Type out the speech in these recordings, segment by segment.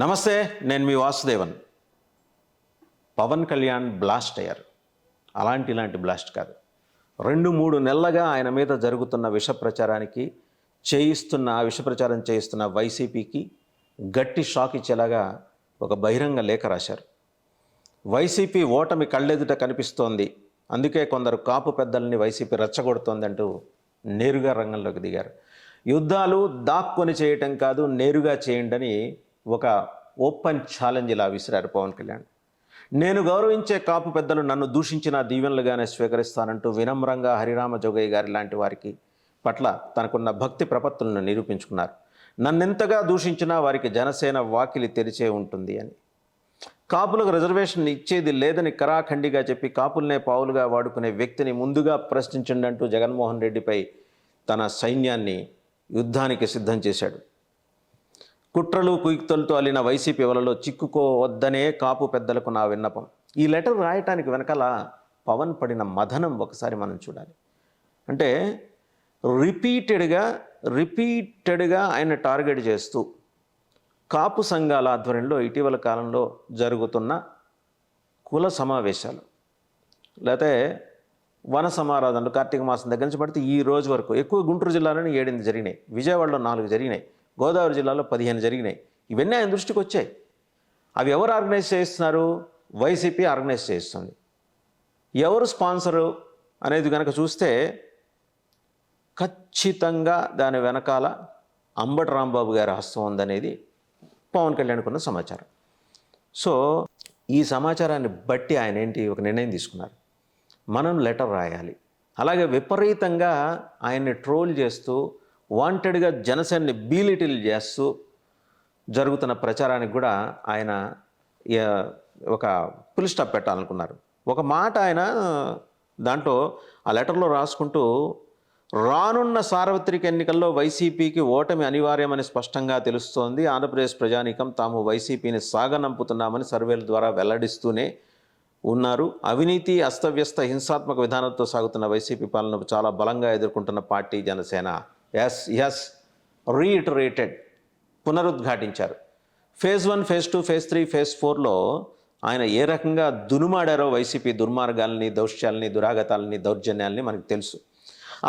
నమస్తే, నేను మీ వాసుదేవన్. పవన్ కళ్యాణ్ బ్లాస్ట్ అయ్యారు. ఇలాంటి బ్లాస్ట్ కాదు. 2-3 నెలలుగా ఆయన మీద జరుగుతున్న విష ప్రచారం చేయిస్తున్న వైసీపీకి గట్టి షాక్ ఇచ్చేలాగా ఒక బహిరంగ లేఖ రాశారు. వైసీపీ ఓటమి కళ్ళెదుట కనిపిస్తోంది, అందుకే కొందరు కాపు పెద్దల్ని వైసీపీ రెచ్చగొడుతోందంటూ నేరుగా రంగంలోకి దిగారు. యుద్ధాలు దాక్కొని చేయటం కాదు, నేరుగా చేయండి ఒక ఓపెన్ ఛాలెంజ్ ఇలా విసిరారు పవన్ కళ్యాణ్. నేను గౌరవించే కాపు పెద్దలు నన్ను దూషించిన దీవెనలుగానే స్వీకరిస్తానంటూ వినమ్రంగా హరిరామ జోగయ్య గారి లాంటి వారికి పట్ల తనకున్న భక్తి ప్రపత్తులను నిరూపించుకున్నారు. నన్నెంతగా దూషించినా వారికి జనసేన వాకిలి తెరిచే ఉంటుంది అని. కాపులకు రిజర్వేషన్ ఇచ్చేది లేదని కరాఖండిగా చెప్పి కాపుల్నే పావులుగా వాడుకునే వ్యక్తిని ముందుగా ప్రశ్నించండంటూ జగన్మోహన్ రెడ్డిపై తన సైన్యాన్ని యుద్ధానికి సిద్ధం చేశాడు. కుట్రలు కుయుక్తులతో అల్లిన వైసీపీ వలలో చిక్కుకోవద్దనే కాపు పెద్దలకు నా విన్నపం. ఈ లెటర్ రాయటానికి వెనకాల పవన్ పడిన మదనం ఒకసారి మనం చూడాలి. అంటే రిపీటెడ్గా ఆయన టార్గెట్ చేస్తూ కాపు సంఘాల ఆధ్వర్యంలో ఇటీవల కాలంలో జరుగుతున్న కుల సమావేశాలు లేకపోతే వన సమారాధనలు కార్తీక మాసం దగ్గర నుంచి పడితే ఈ రోజు వరకు ఎక్కువ గుంటూరు జిల్లాలోనే 7 జరిగినాయి, విజయవాడలో 4 జరిగినాయి, గోదావరి జిల్లాలో 15 జరిగినాయి. ఇవన్నీ ఆయన దృష్టికి వచ్చాయి. అవి ఎవరు ఆర్గనైజ్ చేస్తున్నారు? వైసీపీ ఆర్గనైజ్ చేస్తుంది. ఎవరు స్పాన్సరు అనేది కనుక చూస్తే ఖచ్చితంగా దాని వెనకాల అంబటి రాంబాబు గారి హస్తం ఉందనేది పవన్ కళ్యాణ్కు ఉన్న సమాచారం. సో ఈ సమాచారాన్ని బట్టి ఆయన ఒక నిర్ణయం తీసుకున్నారు, మనం లెటర్ రాయాలి. అలాగే విపరీతంగా ఆయన్ని ట్రోల్ చేస్తూ వాంటెడ్గా జనసేనని బీలిటిల్ చేస్తూ జరుగుతున్న ప్రచారానికి కూడా ఆయన ఒక ఫుల్ స్టాప్ పెట్టాలనుకున్నారు. ఒక మాట ఆయన దాంట్లో ఆ లెటర్లో రాసుకుంటూ, రానున్న సార్వత్రిక ఎన్నికల్లో వైసీపీకి ఓటమి అనివార్యమని స్పష్టంగా తెలుస్తోంది. ఆంధ్రప్రదేశ్ ప్రజానీకం తాము వైసీపీని సాగనంపుతున్నామని సర్వేల ద్వారా వెల్లడిస్తూనే ఉన్నారు. అవినీతి, అస్తవ్యస్త, హింసాత్మక విధానంతో సాగుతున్న వైసీపీ పాలనకు చాలా బలంగా ఎదుర్కొంటున్న పార్టీ జనసేన. ఎస్ రీఇటరేటెడ్, పునరుద్ఘాటించారు. ఫేజ్ 1, ఫేజ్ 2, ఫేజ్ 3, ఫేజ్ 4లో ఆయన ఏ రకంగా దునుమాడారో వైసీపీ దుర్మార్గాల్ని, దౌష్యాల్ని, దురాగతాలని, దౌర్జన్యాల్ని మనకు తెలుసు.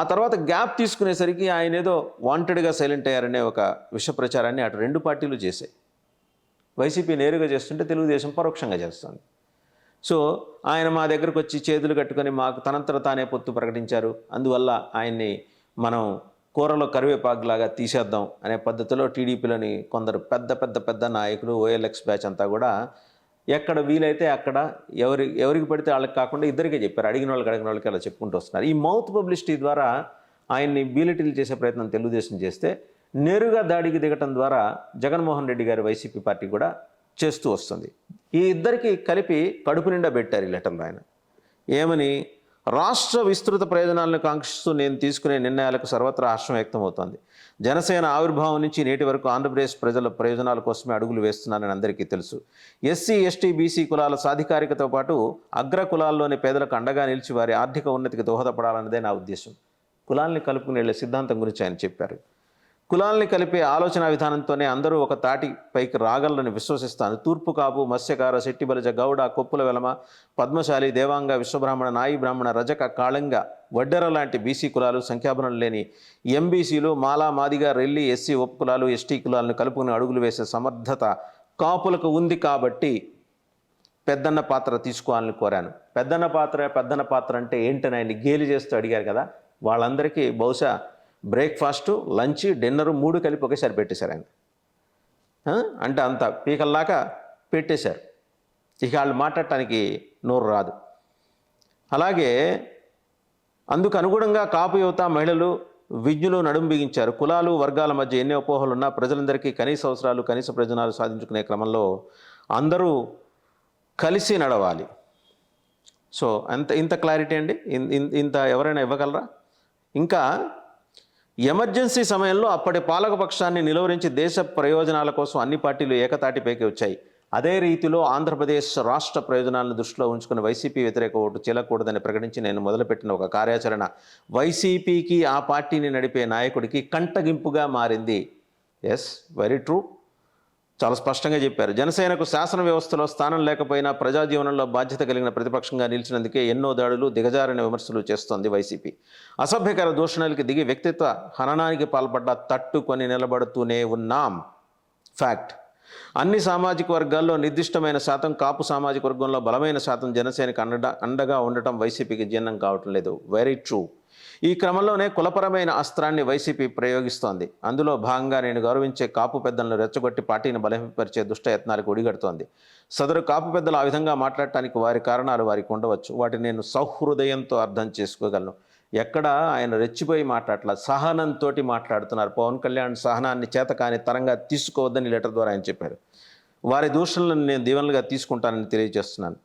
ఆ తర్వాత గ్యాప్ తీసుకునేసరికి ఆయన ఏదో వాంటెడ్గా సైలెంట్ అయ్యారనే ఒక విష ప్రచారాన్ని అటు 2 పార్టీలు చేశాయి. వైసీపీ నేరుగా చేస్తుంటే తెలుగుదేశం పరోక్షంగా చేస్తుంది. సో ఆయన మా దగ్గరకు వచ్చి చేతులు కట్టుకొని మాకు తనంతట తానే పొత్తు ప్రకటించారు, అందువల్ల ఆయన్ని మనం కూరలో కరివేపాకులాగా తీసేద్దాం అనే పద్ధతిలో టీడీపీలోని కొందరు పెద్ద నాయకులు, ఓఎల్ఎక్స్ బ్యాచ్ అంతా కూడా ఎక్కడ వీలైతే అక్కడ ఎవరికి పడితే వాళ్ళకి కాకుండా ఇద్దరికే చెప్పారు. అడిగిన వాళ్ళకి అలా చెప్పుకుంటూ వస్తున్నారు. ఈ మౌత్ పబ్లిసిటీ ద్వారా ఆయన్ని బీలిటిల్ చేసే ప్రయత్నం తెలుగుదేశం చేస్తే, నేరుగా దాడికి దిగటం ద్వారా జగన్మోహన్ రెడ్డి గారి వైసీపీ పార్టీ కూడా చేస్తూ వస్తుంది. ఈ ఇద్దరికి కలిపి కడుపు నిండా పెట్టారు ఈ లెటర్లో ఆయన. ఏమని? రాష్ట్ర విస్తృత ప్రయోజనాలను కాంక్షిస్తూ నేను తీసుకునే నిర్ణయాలకు సర్వత్రా హర్షం వ్యక్తమవుతోంది. జనసేన ఆవిర్భావం నుంచి నేటి వరకు ఆంధ్రప్రదేశ్ ప్రజల ప్రయోజనాల కోసమే అడుగులు వేస్తున్నానని అందరికీ తెలుసు. ఎస్సీ, ఎస్టీ, బీసీ కులాల సాధికారికతో పాటు అగ్ర కులాల్లోని పేదలకు అండగా నిలిచి వారి ఆర్థిక ఉన్నతికి దోహదపడాలన్నదే నా ఉద్దేశం. కులాల్ని కలుపుకుని వెళ్ళే సిద్ధాంతం గురించి ఆయన చెప్పారు. కులాల్ని కలిపే ఆలోచన విధానంతోనే అందరూ ఒక తాటి పైకి రాగలని విశ్వసిస్తాను. తూర్పు కాపు, మత్స్యకార, శెట్టి బలిజ, గౌడ, కొప్పుల వెలమ, పద్మశాలి, దేవాంగ, విశ్వబ్రాహ్మణ, నాయి బ్రాహ్మణ, రజక, కాళంగ, వడ్డెర లాంటి బీసీ కులాలు, సంఖ్యాబలం లేని ఎంబీసీలు, మాలా, మాదిగ, రెల్లి, ఎస్సీ ఉపకులాలు, ఎస్టీ కులాలను కలుపుకుని అడుగులు వేసే సమర్థత కాపులకు ఉంది కాబట్టి పెద్దన్న పాత్ర తీసుకోవాలని కోరాను. పెద్దన్న పాత్ర అంటే ఏంటని ఆయన్ని గేలి చేస్తూ అడిగారు కదా. వాళ్ళందరికీ బహుశా బ్రేక్ఫాస్ట్, లంచ్, డిన్నర్ 3 కలిపి ఒకేసారి పెట్టేశారు ఆయన. అంటే అంత పీకల్లాగా పెట్టేశారు. ఇక వాళ్ళు మాట్లాడటానికి నోరు రాదు. అలాగే అందుకు అనుగుణంగా కాపు యువత, మహిళలు, విజ్ఞులు నడుం బిగించారు. కులాలు, వర్గాల మధ్య ఎన్ని అపోహలున్నా ప్రజలందరికీ కనీస అవసరాలు, కనీస ప్రయోజనాలు సాధించుకునే క్రమంలో అందరూ కలిసి నడవాలి. సో ఇంత క్లారిటీ అండి, ఇంత ఎవరైనా ఇవ్వగలరా? ఇంకా ఎమర్జెన్సీ సమయంలో అప్పటి పాలకపక్షాన్ని నిలువరించి దేశ ప్రయోజనాల కోసం అన్ని పార్టీలు ఏకతాటిపైకి వచ్చాయి. అదే రీతిలో ఆంధ్రప్రదేశ్ రాష్ట్ర ప్రయోజనాలను దృష్టిలో ఉంచుకుని వైసీపీ వ్యతిరేక ఓటు చెల్లకూడదని ప్రకటించి నేను మొదలుపెట్టిన ఒక కార్యాచరణ వైసీపీకి, ఆ పార్టీని నడిపే నాయకుడికి కంటగింపుగా మారింది. Yes, very true. చాలా స్పష్టంగా చెప్పారు. జనసేనకు శాసన వ్యవస్థలో స్థానం లేకపోయినా ప్రజా జీవనంలో బాధ్యత కలిగిన ప్రతిపక్షంగా నిలిచినందుకే ఎన్నో దాడులు, దిగజారిన విమర్శలు చేస్తోంది వైసీపీ. అసభ్యకర దూషణలకి దిగి వ్యక్తిత్వ హననానికి పాల్పడ్డ తట్టుకొని నిలబడుతూనే ఉన్నాం. ఫ్యాక్ట్. అన్ని సామాజిక వర్గాల్లో నిర్దిష్టమైన శాతం, కాపు సామాజిక వర్గంలో బలమైన శాతం జనసేనకు అండగా ఉండటం వైసీపీకి జీర్ణం కావటం లేదు. Very true. ఈ క్రమంలోనే కులపరమైన అస్త్రాన్ని వైసీపీ ప్రయోగిస్తోంది. అందులో భాగంగా నేను గౌరవించే కాపు పెద్దలను రెచ్చగొట్టి పార్టీని బలహీనపరిచే దుష్టయత్నాలకు ఒడిగడుతోంది. సదరు కాపు పెద్దలు ఆ విధంగా మాట్లాడటానికి వారి కారణాలు వారికి ఉండవచ్చు. వాటిని నేను సౌహృదయంతో అర్థం చేసుకోగలను. ఎక్కడ ఆయన రెచ్చిపోయి మాట్లాడట్లా, సహనంతో మాట్లాడుతున్నారు. పవన్ కళ్యాణ్ సహనాన్ని చేతకాని తరంగా తీసుకోవద్దని లెటర్ ద్వారా ఆయన చెప్పారు. వారి దూషణలను నేను దీవెనలుగా తీసుకుంటానని తెలియజేస్తున్నాను.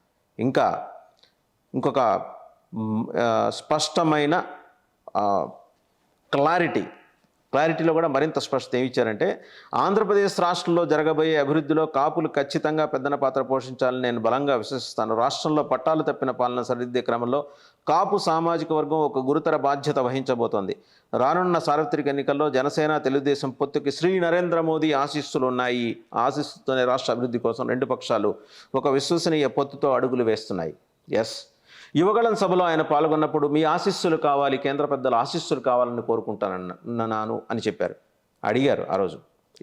ఇంకొక స్పష్టమైన క్లారిటీలో కూడా మరింత స్పష్టత ఏమి ఇచ్చారంటే, ఆంధ్రప్రదేశ్ రాష్ట్రంలో జరగబోయే అభివృద్ధిలో కాపులు ఖచ్చితంగా పెద్దన పాత్ర పోషించాలని నేను బలంగా విశ్వసిస్తాను. రాష్ట్రంలో పట్టాలు తప్పిన పాలన సరిదిద్దే క్రమంలో కాపు సామాజిక వర్గం ఒక గురుతర బాధ్యత వహించబోతోంది. రానున్న సార్వత్రిక ఎన్నికల్లో జనసేన, తెలుగుదేశం పొత్తుకి శ్రీ నరేంద్ర మోదీ ఆశీస్సులు ఉన్నాయి. ఆశీస్సుతోనే రాష్ట్ర అభివృద్ధి కోసం రెండు పక్షాలు ఒక విశ్వసనీయ పొత్తుతో అడుగులు వేస్తున్నాయి. ఎస్, యువగళం సభలో ఆయన పాల్గొన్నప్పుడు మీ ఆశీస్సులు కావాలి, కేంద్ర పెద్దల ఆశీస్సులు కావాలని కోరుకుంటానన్నాను అని చెప్పారు. అడిగారు ఆ రోజు.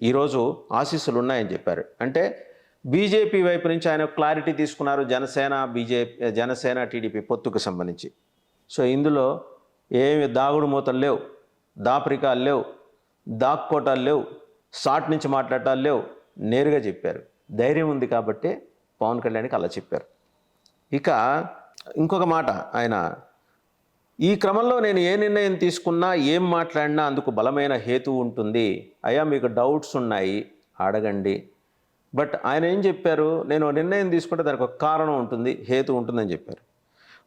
ఈరోజు ఆశీస్సులు ఉన్నాయని చెప్పారు. అంటే బీజేపీ వైపు నుంచి ఆయన క్లారిటీ తీసుకున్నారు. జనసేన టీడీపీ పొత్తుకు సంబంధించి. సో ఇందులో ఏమి దాగుడు మూతలు లేవు, దాపరికాలు లేవు, దాక్కోటాలు లేవు, షార్ట్ నుంచి మాట్లాడటాలు లేవు. నేరుగా చెప్పారు. ధైర్యం ఉంది కాబట్టే పవన్ కళ్యాణ్కి అలా చెప్పారు. ఇక ఇంకొక మాట, ఆయన ఈ క్రమంలో నేను ఏ నిర్ణయం తీసుకున్నా, ఏం మాట్లాడినా అందుకు బలమైన హేతువు ఉంటుంది. అయ్యా మీకు డౌట్స్ ఉన్నాయి అడగండి. బట్ ఆయన ఏం చెప్పారు, నేను నిర్ణయం తీసుకుంటే దానికి ఒక కారణం ఉంటుంది, హేతు ఉంటుందని చెప్పారు.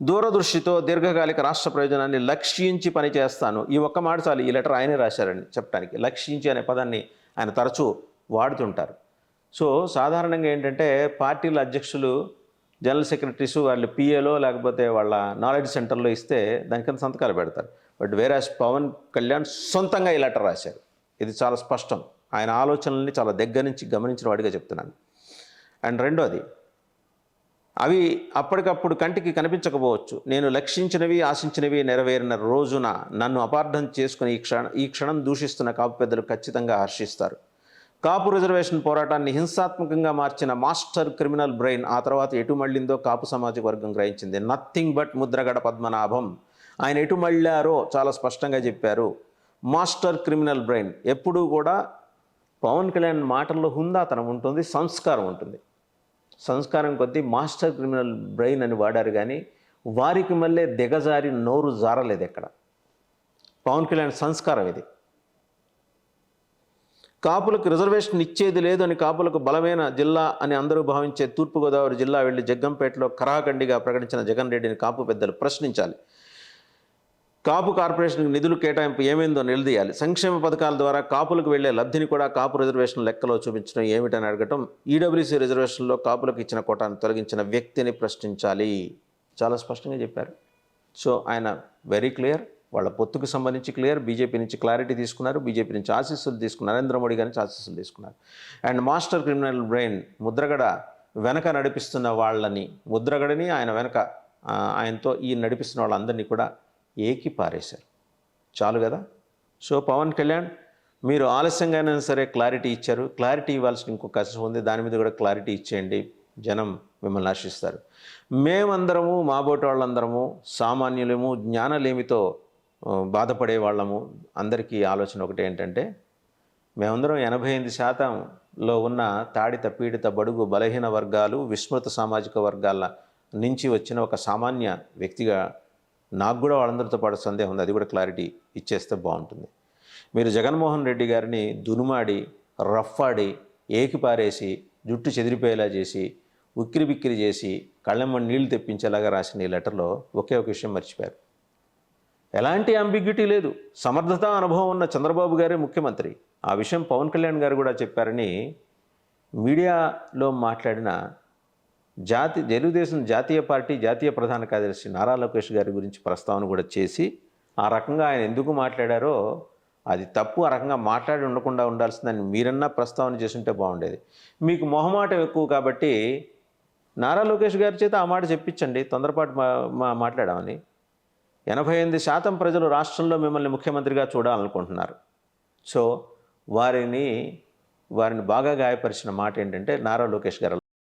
దూరదృష్టితో దీర్ఘకాలిక రాష్ట్ర ప్రయోజనాన్ని లక్ష్యించి పనిచేస్తాను. ఈ ఒక్క మాట చాలు. ఈ లెటర్ ఆయనే రాశారండి చెప్పడానికి. లక్ష్యించి అనే పదాన్ని ఆయన తరచూ వాడుతుంటారు. సో సాధారణంగా ఏంటంటే పార్టీల అధ్యక్షులు, జనరల్ సెక్రటరీస్ వాళ్ళు పిఏలో లేకపోతే వాళ్ళ నాలెడ్జ్ సెంటర్లో ఇస్తే దానికన్నా సంతకాలు పెడతారు. బట్ వేరాస్ పవన్ కళ్యాణ్ సొంతంగా ఈ లెటర్ రాశారు. ఇది చాలా స్పష్టం. ఆయన ఆలోచనల్ని చాలా దగ్గర నుంచి గమనించిన వాడిగా చెప్తున్నాను. అండ్ రెండోది, అవి అప్పటికప్పుడు కంటికి కనిపించకపోవచ్చు. నేను లక్షించినవి, ఆశించినవి నెరవేరిన రోజున నన్ను అపార్థం చేసుకుని ఈ క్షణం దూషిస్తున్న కాపు పెద్దలు ఖచ్చితంగా హర్షిస్తారు. కాపు రిజర్వేషన్ పోరాటాన్ని హింసాత్మకంగా మార్చిన మాస్టర్ క్రిమినల్ బ్రెయిన్ ఆ తర్వాత ఎటు మళ్ళిందో కాపు సామాజిక వర్గం గ్రహించింది. Nothing but Mudragada Padmanabham. ఆయన ఎటు మళ్ళారో చాలా స్పష్టంగా చెప్పారు. Master criminal brain. ఎప్పుడూ కూడా పవన్ కళ్యాణ్ మాటల్లో హుందాతనం ఉంటుంది, సంస్కారం ఉంటుంది. సంస్కారం కొద్దీ మాస్టర్ క్రిమినల్ బ్రెయిన్ అని వాడారు, కానీ వారికి మళ్ళీ దిగజారి నోరు జారలేదు ఎక్కడ. పవన్ కళ్యాణ్ సంస్కారం ఇది. కాపులకు రిజర్వేషన్ ఇచ్చేది లేదు అని కాపులకు బలమైన జిల్లా అని అందరూ భావించే తూర్పుగోదావరి జిల్లా వెళ్లి జగ్గంపేటలో కరాఖండిగా ప్రకటించిన జగన్ రెడ్డిని కాపు పెద్దలు ప్రశ్నించాలి. కాపు కార్పొరేషన్కి నిధులు కేటాయింపు ఏమైందో నిలదీయాలి. సంక్షేమ పథకాల ద్వారా కాపులకు వెళ్లే లబ్ధిని కూడా కాపు రిజర్వేషన్ లెక్కలో చూపించడం ఏమిటని అడగటం. ఈడబ్ల్యూసీ రిజర్వేషన్లో కాపులకు ఇచ్చిన కోటాను తొలగించిన వ్యక్తిని ప్రశ్నించాలి. చాలా స్పష్టంగా చెప్పారు. సో ఆయన వెరీ క్లియర్. వాళ్ళ పొత్తుకు సంబంధించి క్లియర్. బీజేపీ నుంచి క్లారిటీ తీసుకున్నారు, బీజేపీ నుంచి ఆశీస్సులు తీసుకున్నారు, నరేంద్ర మోడీ గారి నుంచి ఆశీస్సులు తీసుకున్నారు. And master criminal brain Mudragada వెనక నడిపిస్తున్న వాళ్ళని, ముద్రగడని ఆయన వెనక ఆయనతో ఈ నడిపిస్తున్న వాళ్ళందరినీ కూడా ఏకి పారేశారు. చాలు కదా. సో పవన్ కళ్యాణ్, మీరు ఆలస్యంగానే సరే క్లారిటీ ఇచ్చారు. క్లారిటీ ఇవ్వాల్సిన ఇంకొక కష్టం ఉంది. దాని మీద కూడా క్లారిటీ ఇచ్చేయండి. జనం మిమ్మల్ని ఆశిస్తారు. మేమందరము, మాబోటి వాళ్ళందరము సామాన్యులము, జ్ఞానలేమితో బాధపడే వాళ్ళము. అందరికీ ఆలోచన ఒకటి ఏంటంటే, మేమందరం 88% ఉన్న తాడిత పీడిత బడుగు బలహీన వర్గాలు, విస్మృత సామాజిక వర్గాల నుంచి వచ్చిన ఒక సామాన్య వ్యక్తిగా నాకు కూడా వాళ్ళందరితో పాటు సందేహం ఉంది. అది కూడా క్లారిటీ ఇచ్చేస్తే బాగుంటుంది. మీరు జగన్మోహన్ రెడ్డి గారిని దునుమాడి, రఫ్ఫాడి, ఏకిపారేసి, జుట్టు చెదిరిపోయేలా చేసి, ఉక్కిరి బిక్కిరి చేసి, కళ్ళెమ్మ నీళ్లు తెప్పించేలాగా రాసిన ఈ లెటర్లో ఒకే ఒక విషయం మర్చిపోయారు. ఎలాంటి అంబిగ్యూటీ లేదు. సమర్థత, అనుభవం ఉన్న చంద్రబాబు గారే ముఖ్యమంత్రి. ఆ విషయం పవన్ కళ్యాణ్ గారు కూడా చెప్పారని మీడియాలో మాట్లాడిన తెలుగుదేశం జాతీయ పార్టీ జాతీయ ప్రధాన కార్యదర్శి నారా లోకేష్ గారి గురించి ప్రస్తావన కూడా చేసి, ఆ రకంగా ఆయన ఎందుకు మాట్లాడారో అది తప్పు, ఆ రకంగా మాట్లాడి ఉండకుండా ఉండాల్సిందని మీరన్నా ప్రస్తావన చేసుంటే బాగుండేది. మీకు మొహమాటం ఎక్కువ కాబట్టి నారా లోకేష్ గారి చేత ఆ మాట చెప్పించండి, తొందరపాటు మాట్లాడామని. 88% ప్రజలు రాష్ట్రంలో మిమ్మల్ని ముఖ్యమంత్రిగా చూడాలనుకుంటున్నారు. సో వారిని బాగా గాయపరిచిన మాట ఏంటంటే నారా లోకేష్ గారు